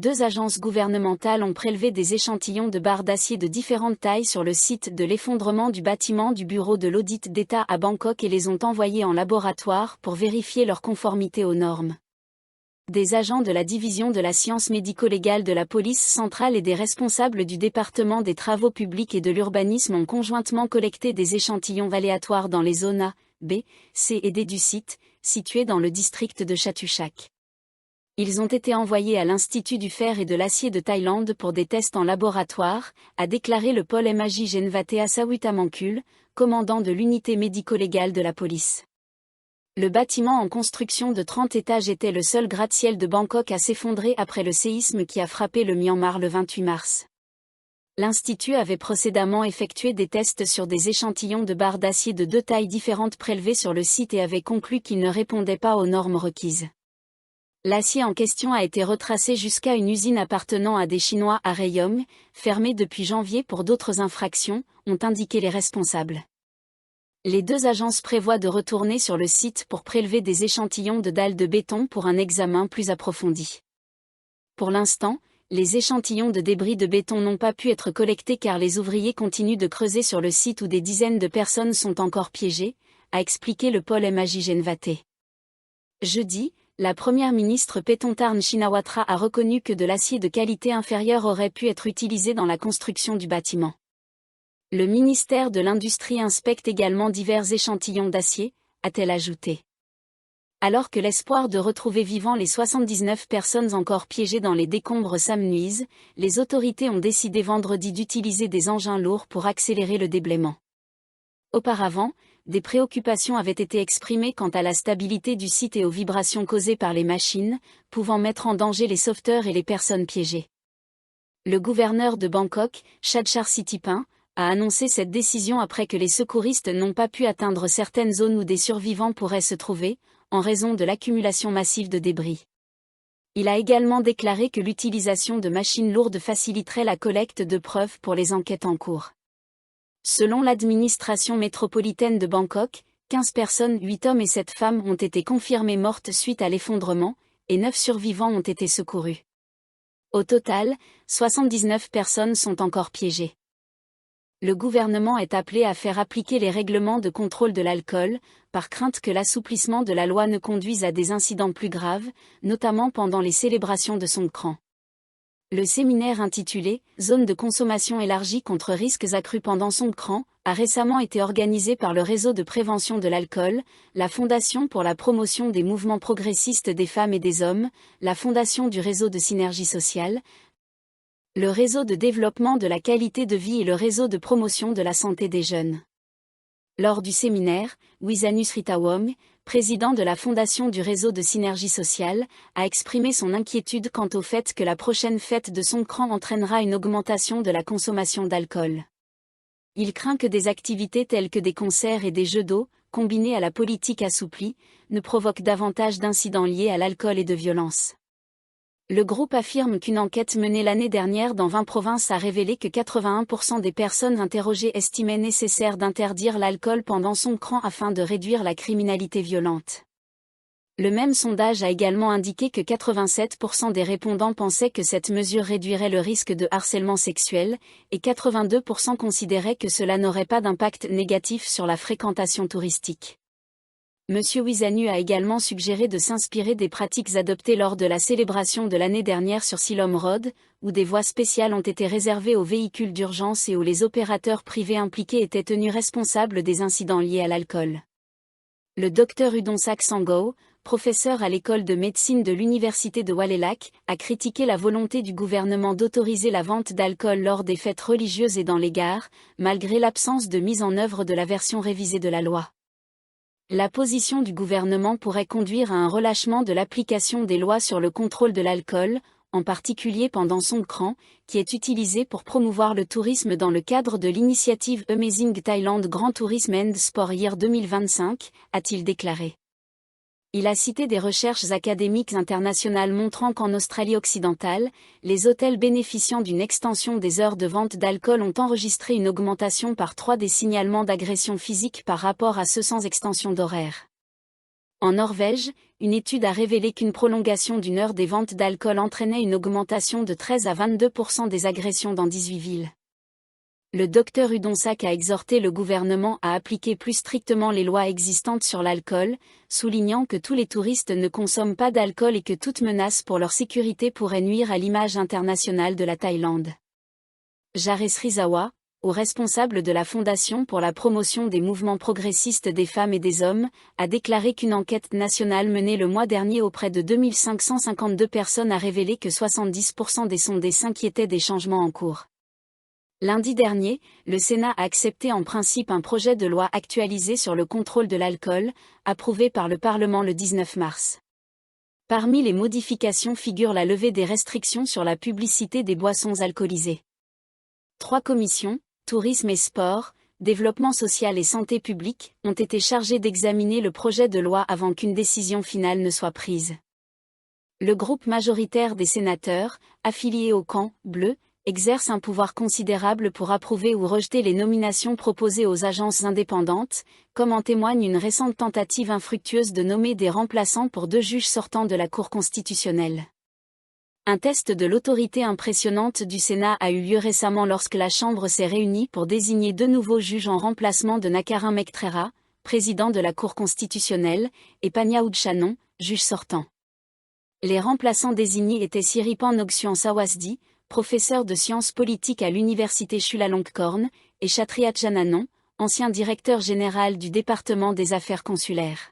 2 agences gouvernementales ont prélevé des échantillons de barres d'acier de différentes tailles sur le site de l'effondrement du bâtiment du bureau de l'audit d'État à Bangkok et les ont envoyés en laboratoire pour vérifier leur conformité aux normes. Des agents de la division de la science médico-légale de la police centrale et des responsables du département des travaux publics et de l'urbanisme ont conjointement collecté des échantillons aléatoires dans les zones A, B, C et D du site, situés dans le district de Chatuchak. Ils ont été envoyés à l'Institut du fer et de l'acier de Thaïlande pour des tests en laboratoire, a déclaré le Paul Maj Genvatea Sawitamankul, commandant de l'unité médico-légale de la police. Le bâtiment en construction de 30 étages était le seul gratte-ciel de Bangkok à s'effondrer après le séisme qui a frappé le Myanmar le 28 mars. L'Institut avait précédemment effectué des tests sur des échantillons de barres d'acier de 2 tailles différentes prélevées sur le site et avait conclu qu'ils ne répondaient pas aux normes requises. L'acier en question a été retracé jusqu'à une usine appartenant à des Chinois à Rayong, fermée depuis janvier pour d'autres infractions, ont indiqué les responsables. Les 2 agences prévoient de retourner sur le site pour prélever des échantillons de dalles de béton pour un examen plus approfondi. Pour l'instant, les échantillons de débris de béton n'ont pas pu être collectés car les ouvriers continuent de creuser sur le site où des dizaines de personnes sont encore piégées, a expliqué le Paul Maj Genvatea. Jeudi, la première ministre Paetongtarn Shinawatra a reconnu que de l'acier de qualité inférieure aurait pu être utilisé dans la construction du bâtiment. Le ministère de l'Industrie inspecte également divers échantillons d'acier, a-t-elle ajouté. Alors que l'espoir de retrouver vivants les 79 personnes encore piégées dans les décombres s'amenuise, les autorités ont décidé vendredi d'utiliser des engins lourds pour accélérer le déblaiement. Auparavant, des préoccupations avaient été exprimées quant à la stabilité du site et aux vibrations causées par les machines, pouvant mettre en danger les sauveteurs et les personnes piégées. Le gouverneur de Bangkok, Chadchar Sitipin, a annoncé cette décision après que les secouristes n'ont pas pu atteindre certaines zones où des survivants pourraient se trouver, en raison de l'accumulation massive de débris. Il a également déclaré que l'utilisation de machines lourdes faciliterait la collecte de preuves pour les enquêtes en cours. Selon l'administration métropolitaine de Bangkok, 15 personnes, 8 hommes et 7 femmes ont été confirmées mortes suite à l'effondrement, et 9 survivants ont été secourus. Au total, 79 personnes sont encore piégées. Le gouvernement est appelé à faire appliquer les règlements de contrôle de l'alcool, par crainte que l'assouplissement de la loi ne conduise à des incidents plus graves, notamment pendant les célébrations de Songkran. Le séminaire intitulé « Zone de consommation élargie contre risques accrus pendant Songkran » a récemment été organisé par le Réseau de prévention de l'alcool, la Fondation pour la promotion des mouvements progressistes des femmes et des hommes, la Fondation du Réseau de synergie sociale, le Réseau de développement de la qualité de vie et le Réseau de promotion de la santé des jeunes. Lors du séminaire, Wisanus Ritawong, président de la Fondation du Réseau de synergie sociale, a exprimé son inquiétude quant au fait que la prochaine fête de Songkran entraînera une augmentation de la consommation d'alcool. Il craint que des activités telles que des concerts et des jeux d'eau, combinés à la politique assouplie, ne provoquent davantage d'incidents liés à l'alcool et de violence. Le groupe affirme qu'une enquête menée l'année dernière dans 20 provinces a révélé que 81% des personnes interrogées estimaient nécessaire d'interdire l'alcool pendant Songkran afin de réduire la criminalité violente. Le même sondage a également indiqué que 87% des répondants pensaient que cette mesure réduirait le risque de harcèlement sexuel, et 82% considéraient que cela n'aurait pas d'impact négatif sur la fréquentation touristique. M. Wisanu a également suggéré de s'inspirer des pratiques adoptées lors de la célébration de l'année dernière sur Silom Road, où des voies spéciales ont été réservées aux véhicules d'urgence et où les opérateurs privés impliqués étaient tenus responsables des incidents liés à l'alcool. Le Dr Udonsak Sangho, professeur à l'école de médecine de l'université de Walelak, a critiqué la volonté du gouvernement d'autoriser la vente d'alcool lors des fêtes religieuses et dans les gares, malgré l'absence de mise en œuvre de la version révisée de la loi. La position du gouvernement pourrait conduire à un relâchement de l'application des lois sur le contrôle de l'alcool, en particulier pendant Songkran, qui est utilisé pour promouvoir le tourisme dans le cadre de l'initiative Amazing Thailand Grand Tourism and Sport Year 2025, a-t-il déclaré. Il a cité des recherches académiques internationales montrant qu'en Australie occidentale, les hôtels bénéficiant d'une extension des heures de vente d'alcool ont enregistré une augmentation par 3 des signalements d'agression physique par rapport à ceux sans extension d'horaire. En Norvège, une étude a révélé qu'une prolongation d'une heure des ventes d'alcool entraînait une augmentation de 13 à 22% des agressions dans 18 villes. Le docteur Udonsak a exhorté le gouvernement à appliquer plus strictement les lois existantes sur l'alcool, soulignant que tous les touristes ne consomment pas d'alcool et que toute menace pour leur sécurité pourrait nuire à l'image internationale de la Thaïlande. Jaresrizawa, au responsable de la Fondation pour la promotion des mouvements progressistes des femmes et des hommes, a déclaré qu'une enquête nationale menée le mois dernier auprès de 2552 personnes a révélé que 70% des sondés s'inquiétaient des changements en cours. Lundi dernier, le Sénat a accepté en principe un projet de loi actualisé sur le contrôle de l'alcool, approuvé par le Parlement le 19 mars. Parmi les modifications figure la levée des restrictions sur la publicité des boissons alcoolisées. 3 commissions, Tourisme et Sport, Développement social et Santé publique, ont été chargées d'examiner le projet de loi avant qu'une décision finale ne soit prise. Le groupe majoritaire des sénateurs, affiliés au camp bleu, exerce un pouvoir considérable pour approuver ou rejeter les nominations proposées aux agences indépendantes, comme en témoigne une récente tentative infructueuse de nommer des remplaçants pour 2 juges sortants de la Cour constitutionnelle. Un test de l'autorité impressionnante du Sénat a eu lieu récemment lorsque la Chambre s'est réunie pour désigner 2 nouveaux juges en remplacement de Nakarin Mektrera, président de la Cour constitutionnelle, et Panya Chanon, juge sortant. Les remplaçants désignés étaient Siripan Nogsuan Sawasdi, professeur de sciences politiques à l'université Chulalongkorn, et Kshatriya Jananon, ancien directeur général du département des affaires consulaires.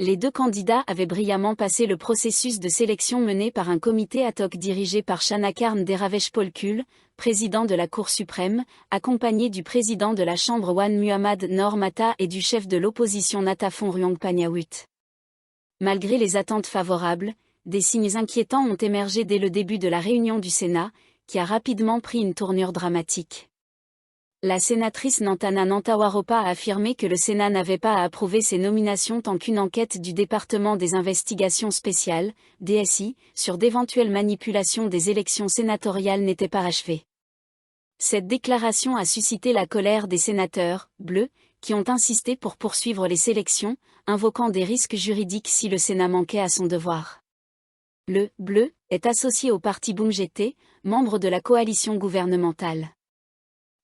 Les 2 candidats avaient brillamment passé le processus de sélection mené par un comité ad hoc dirigé par Shanakarn Deravesh Polkul, président de la Cour suprême, accompagné du président de la Chambre Wan Muhammad Noor Mata et du chef de l'opposition Natafon Ruang Panyawut. Malgré les attentes favorables, des signes inquiétants ont émergé dès le début de la réunion du Sénat, qui a rapidement pris une tournure dramatique. La sénatrice Nantana Nantawaropa a affirmé que le Sénat n'avait pas à approuver ces nominations tant qu'une enquête du département des investigations spéciales, DSI, sur d'éventuelles manipulations des élections sénatoriales n'était pas achevée. Cette déclaration a suscité la colère des sénateurs, bleus, qui ont insisté pour poursuivre les sélections, invoquant des risques juridiques si le Sénat manquait à son devoir. Le bleu est associé au parti Bumjete, membre de la coalition gouvernementale.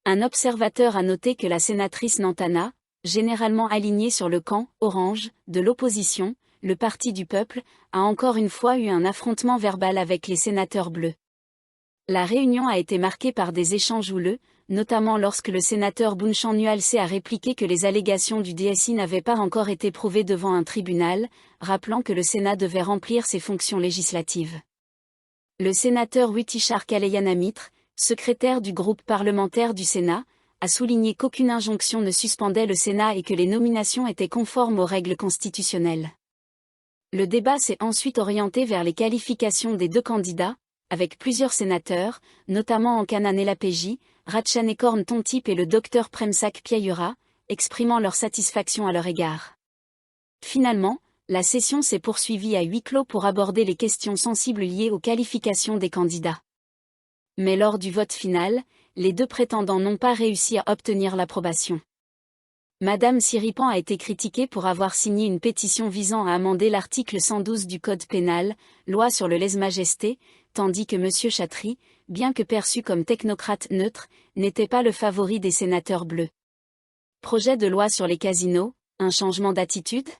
Un observateur a noté que la sénatrice Nantana, généralement alignée sur le camp orange de l'opposition, le Parti du peuple, a encore une fois eu un affrontement verbal avec les sénateurs bleus. La réunion a été marquée par des échanges houleux, notamment lorsque le sénateur Bounchang Nualse a répliqué que les allégations du DSI n'avaient pas encore été prouvées devant un tribunal, rappelant que le Sénat devait remplir ses fonctions législatives. Le sénateur Witishar Kaleyanamitre, secrétaire du groupe parlementaire du Sénat, a souligné qu'aucune injonction ne suspendait le Sénat et que les nominations étaient conformes aux règles constitutionnelles. Le débat s'est ensuite orienté vers les qualifications des 2 candidats, avec plusieurs sénateurs, notamment Ankana Nelapeji, Ratchanekorn Tontip et le Dr Premsak Piayura, exprimant leur satisfaction à leur égard. Finalement, la session s'est poursuivie à huis clos pour aborder les questions sensibles liées aux qualifications des candidats. Mais lors du vote final, les 2 prétendants n'ont pas réussi à obtenir l'approbation. Madame Siripan a été critiquée pour avoir signé une pétition visant à amender l'article 112 du Code pénal, loi sur le lèse-majesté, tandis que M. Chatri, bien que perçu comme technocrate neutre, n'était pas le favori des sénateurs bleus. Projet de loi sur les casinos, un changement d'attitude ?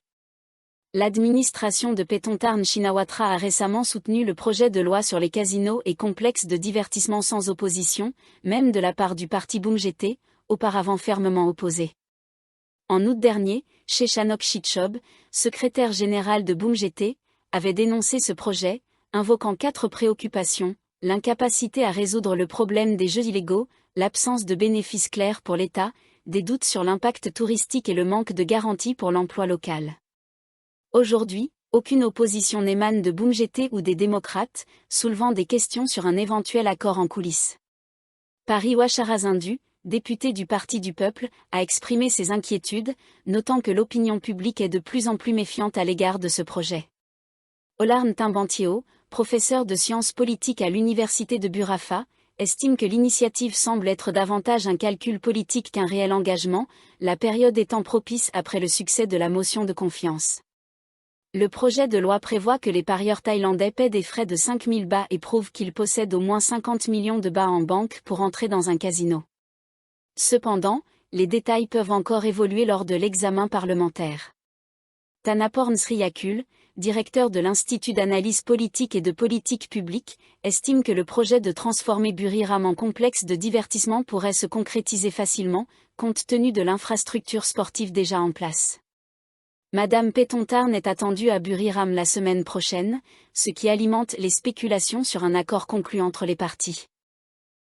L'administration de Paetongtarn Shinawatra a récemment soutenu le projet de loi sur les casinos et complexes de divertissement sans opposition, même de la part du parti Bumjete, auparavant fermement opposé. En août dernier, Sheshanok Shitchob, secrétaire général de Bumjete, avait dénoncé ce projet, invoquant 4 préoccupations: l'incapacité à résoudre le problème des jeux illégaux, l'absence de bénéfices clairs pour l'État, des doutes sur l'impact touristique et le manque de garanties pour l'emploi local. Aujourd'hui, aucune opposition n'émane de Bumjete ou des démocrates, soulevant des questions sur un éventuel accord en coulisses. Pariwa Charazindu, député du Parti du peuple, a exprimé ses inquiétudes, notant que l'opinion publique est de plus en plus méfiante à l'égard de ce projet. Olarn Timbantio, professeur de sciences politiques à l'université de Burafa, estime que l'initiative semble être davantage un calcul politique qu'un réel engagement, la période étant propice après le succès de la motion de confiance. Le projet de loi prévoit que les parieurs thaïlandais paient des frais de 5 000 bahts et prouve qu'ils possèdent au moins 50 millions de bahts en banque pour entrer dans un casino. Cependant, les détails peuvent encore évoluer lors de l'examen parlementaire. Thanaporn Sriyakul, directeur de l'Institut d'analyse politique et de politique publique, estime que le projet de transformer Buriram en complexe de divertissement pourrait se concrétiser facilement, compte tenu de l'infrastructure sportive déjà en place. Madame Paetongtarn est attendue à Buriram la semaine prochaine, ce qui alimente les spéculations sur un accord conclu entre les parties.